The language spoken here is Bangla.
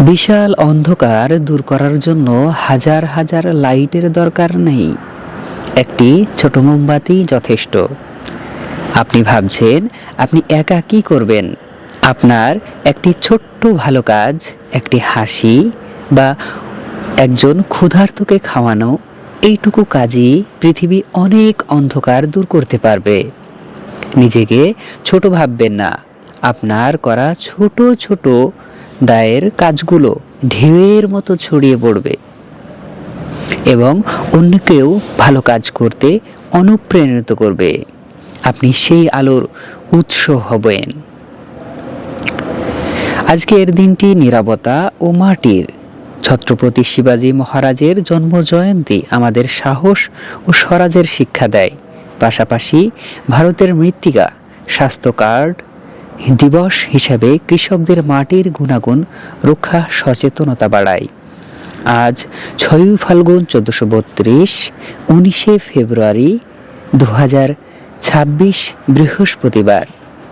বিশাল অন্ধকার দূর করার জন্য হাজার হাজার লাইটের দরকার নেই, একটি ছোট মোমবাতি যথেষ্ট। আপনি ভাবছেন আপনি একা কি করবেন? আপনার একটি ছোট্ট ভালো কাজ, একটি হাসি বা একজন ক্ষুধার্তকে খাওয়ানো, এইটুকু কাজই পৃথিবী অনেক অন্ধকার দূর করতে পারবে। নিজেকে ছোট ভাববেন না। আপনার করা ছোট ছোট দায়ের কাজগুলো ঢেউয়ের মতো ছড়িয়ে পড়বে এবং অন্যকেও ভালো কাজ করতে অনুপ্রাণিত করবে। আপনি সেই আলোর উৎস হবেন। আজকের দিনটি নীরবতা ও মাটির। ছত্রপতি শিবাজী মহারাজের জন্মজয়ন্তী আমাদের সাহস ও স্বরাজের শিক্ষা দেয়। পাশাপাশি ভারতের মৃত্তিকা স্বাস্থ্য কার্ড দিবস হিসাবে কৃষকদের মাটির গুণাগুণ রক্ষা সচেতনতা বাড়ায়। আজ 6 ফাল্গুন 1432, 19 ফেব্রুয়ারি 2026 বৃহস্পতিবার।